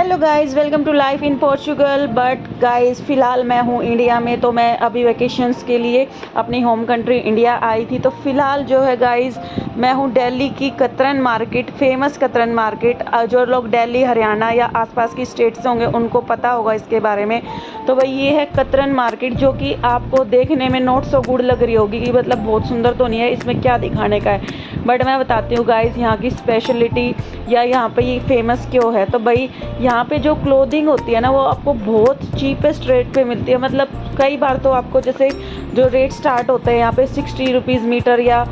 Hello guys, welcome to life in Portugal. But guys, फ़िलहाल मैं हूँ इंडिया में। तो मैं अभी वैकेशंस के लिए अपनी होम कंट्री इंडिया आई थी। तो फ़िलहाल जो है गाइस, मैं हूँ दिल्ली की कतरन मार्केट, फेमस कतरन मार्केट। जो लोग दिल्ली, हरियाणा या आसपास की स्टेट से होंगे उनको पता होगा इसके बारे में। तो भाई ये है कतरन मार्केट, जो कि आपको देखने में नॉट सो गुड लग रही होगी कि मतलब बहुत सुंदर तो नहीं है, इसमें क्या दिखाने का है। बट मैं बताती हूँ गाइस यहाँ की स्पेशलिटी या यहाँ पे ये फेमस क्यों है। तो भाई यहाँ पे जो क्लोथिंग होती है ना, वो आपको बहुत चीपेस्ट रेट पे मिलती है। मतलब कई बार तो आपको जैसे जो रेट स्टार्ट होते हैं यहाँ पे 60 रुपीज़ मीटर या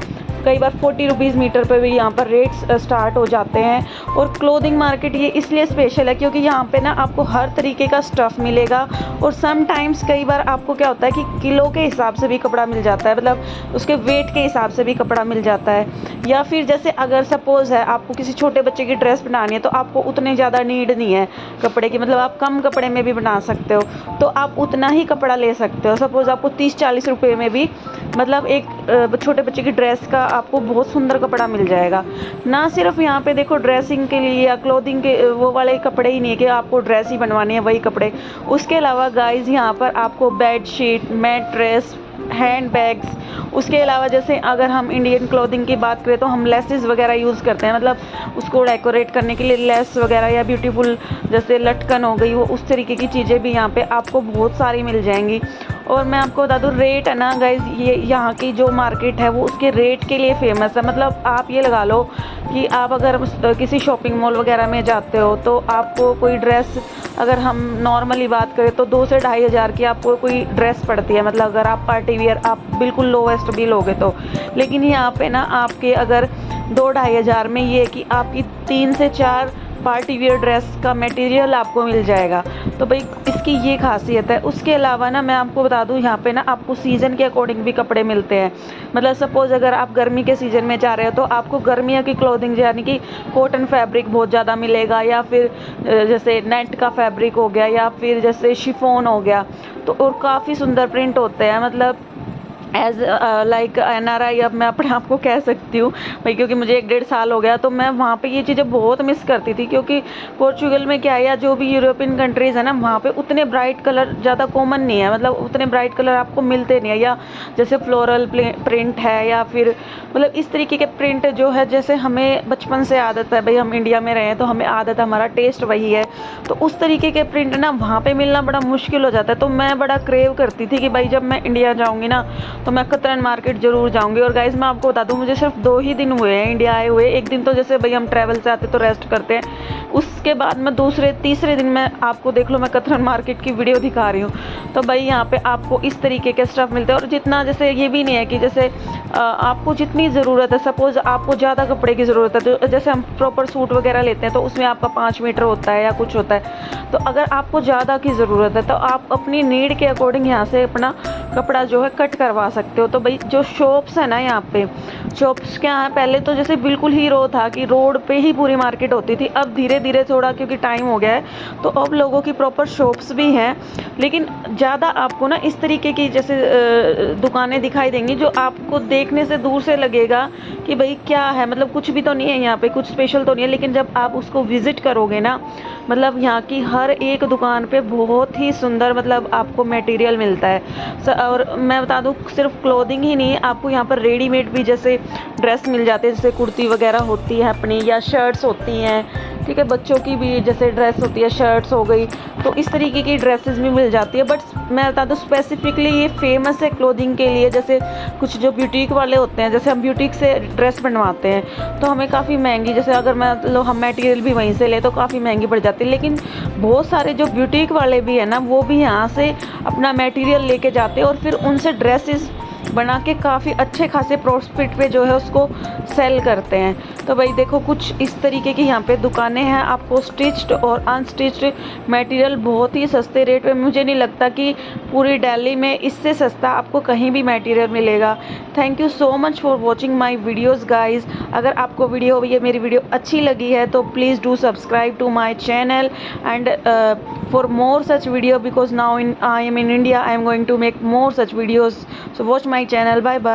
कई बार 40 रुपीज़ मीटर पे भी यहाँ पर रेट्स स्टार्ट हो जाते हैं। और क्लोथिंग मार्केट ये इसलिए स्पेशल है क्योंकि यहाँ पे ना आपको हर तरीके का स्टफ़ मिलेगा। और समटाइम्स कई बार आपको क्या होता है कि किलो के हिसाब से भी कपड़ा मिल जाता है, मतलब उसके वेट के हिसाब से भी कपड़ा मिल जाता है। या फिर जैसे अगर सपोज़ है आपको किसी छोटे बच्चे की ड्रेस बनानी है तो आपको उतने ज़्यादा नीड नहीं है कपड़े की, मतलब आप कम कपड़े में भी बना सकते हो, तो आप उतना ही कपड़ा ले सकते हो। सपोज़ आपको 30-40 रुपये में भी मतलब एक छोटे बच्चे की ड्रेस का आपको बहुत सुंदर कपड़ा मिल जाएगा। ना सिर्फ यहाँ पे देखो ड्रेसिंग के लिए या क्लोथिंग के वो वाले कपड़े ही नहीं है कि आपको ड्रेस ही बनवानी है वही कपड़े। उसके अलावा गाइस यहाँ पर आपको bed sheet, mattress, hand bags, उसके अलावा जैसे अगर हम इंडियन क्लोथिंग की बात करें तो हम लेसेस वगैरह यूज़ करते हैं, मतलब उसको डेकोरेट करने के लिए लेस वगैरह या ब्यूटीफुल जैसे लटकन हो गई, वो उस तरीके की चीज़ें भी यहाँ पे आपको बहुत सारी मिल जाएंगी। और मैं आपको बता दूँ रेट है ना गाइज, ये यहाँ की जो मार्केट है वो उसके रेट के लिए फेमस है। मतलब आप ये लगा लो कि आप अगर किसी शॉपिंग मॉल वगैरह में जाते हो तो आपको कोई ड्रेस, अगर हम नॉर्मली बात करें तो 2 से ढाई हज़ार की आपको कोई ड्रेस पड़ती है, मतलब अगर आप पार्टी वियर आप बिल्कुल लोवेस्ट भी लोगे तो। लेकिन यहाँ पे ना आपके अगर 2-2.5 हज़ार में ये कि आपकी 3 से 4 पार्टी वियर ड्रेस का मटेरियल आपको मिल जाएगा। तो भाई इसकी ये खासियत है। उसके अलावा ना मैं आपको बता दूँ यहाँ पे ना आपको सीज़न के अकॉर्डिंग भी कपड़े मिलते हैं। मतलब सपोज़ अगर आप गर्मी के सीज़न में जा रहे हो तो आपको गर्मियों की क्लोथिंग यानी कि कॉटन फैब्रिक बहुत ज़्यादा मिलेगा, या फिर जैसे नेट का फैब्रिक हो गया, या फिर जैसे शिफॉन हो गया। तो और काफ़ी सुंदर प्रिंट होते हैं, मतलब एज लाइक NRI अब मैं अपने आप को कह सकती हूँ भाई, क्योंकि मुझे 1-1.5 साल हो गया तो मैं वहाँ पे ये चीज़ें बहुत मिस करती थी। क्योंकि पोर्चुगल में क्या है या जो भी यूरोपियन कंट्रीज़ है ना, वहाँ पे उतने ब्राइट कलर ज़्यादा कॉमन नहीं है, मतलब उतने ब्राइट कलर आपको मिलते नहीं है। या जैसे फ्लोरल प्रिंट है या फिर मतलब इस तरीके के प्रिंट जो है, जैसे हमें बचपन से आदत है भाई, हम इंडिया में रहे हैं तो हमें आदत है, हमारा टेस्ट वही है। तो उस तरीके के प्रिंट ना वहाँ पे मिलना बड़ा मुश्किल हो जाता है। तो मैं बड़ा क्रेव करती थी कि भाई जब मैं इंडिया जाऊँगी ना तो मैं कतरन मार्केट ज़रूर जाऊँगी। और गाइज़ मैं आपको बता दूँ, मुझे सिर्फ 2 ही दिन हुए हैं इंडिया आए हुए। एक दिन तो जैसे भाई हम ट्रैवल से आते तो रेस्ट करते हैं, उसके बाद मैं दूसरे तीसरे दिन मैं आपको देख लो मैं कतरन मार्केट की वीडियो दिखा रही हूँ। तो भाई यहाँ पे आपको इस तरीके के स्टफ़ मिलते हैं। और जितना जैसे ये भी नहीं है कि जैसे आपको जितनी ज़रूरत है, सपोज़ आपको ज़्यादा कपड़े की ज़रूरत है तो जैसे हम प्रॉपर सूट वगैरह लेते हैं तो उसमें आपका 5 मीटर होता है या कुछ होता है। तो अगर आपको ज़्यादा की ज़रूरत है तो आप अपनी नीड के अकॉर्डिंग यहाँ से अपना कपड़ा जो है कट करवा सकते हो। तो भाई जो शॉप्स है ना, यहाँ पे शॉप्स क्या है, पहले तो जैसे बिल्कुल ही रो था कि रोड पे ही पूरी मार्केट होती थी। अब धीरे धीरे थोड़ा क्योंकि टाइम हो गया है तो अब लोगों की प्रॉपर शॉप्स भी हैं। लेकिन ज़्यादा आपको ना इस तरीके की जैसे दुकानें दिखाई देंगी जो आपको देखने से दूर से लगेगा कि भाई क्या है, मतलब कुछ भी तो नहीं है यहाँ पे, कुछ स्पेशल तो नहीं है। लेकिन जब आप उसको विज़िट करोगे ना, मतलब यहाँ की हर एक दुकान पे बहुत ही सुंदर मतलब आपको मटेरियल मिलता है। और मैं बता दूँ सिर्फ क्लोथिंग ही नहीं, आपको यहाँ पर रेडीमेड भी जैसे ड्रेस मिल जाते हैं, जैसे कुर्ती वगैरह होती है अपनी, या शर्ट्स होती हैं, ठीक है, बच्चों की भी जैसे ड्रेस होती है, शर्ट्स हो गई, तो इस तरीके की ड्रेसेस भी मिल जाती है। बट मैं बता दूँ स्पेसिफिकली ये फेमस है क्लोथिंग के लिए। जैसे कुछ जो ब्यूटीक वाले होते हैं, जैसे हम ब्यूटीक से ड्रेस बनवाते हैं तो हमें काफ़ी महंगी, जैसे अगर मतलब हम मटेरियल भी वहीं से ले तो काफ़ी महंगी पड़ जाती है। लेकिन बहुत सारे जो ब्यूटीक वाले भी है ना, वो भी यहाँ से अपना मटेरियल लेके जाते हैं और फिर उनसे ड्रेसेस बना के काफ़ी अच्छे खासे प्रॉफिट पे जो है उसको सेल करते हैं। तो भाई देखो कुछ इस तरीके की यहाँ पे दुकानें हैं, आपको स्टिच्ड और अनस्टिच्ड मटेरियल बहुत ही सस्ते रेट पे, मुझे नहीं लगता कि पूरी दिल्ली में इससे सस्ता आपको कहीं भी मटेरियल मिलेगा। Thank you so much for watching my videos guys. अगर आपको ये मेरी वीडियो अच्छी लगी है तो please do subscribe to my channel and for more such video, because now I am in India, I am going to make more such videos, so watch my channel. Bye bye.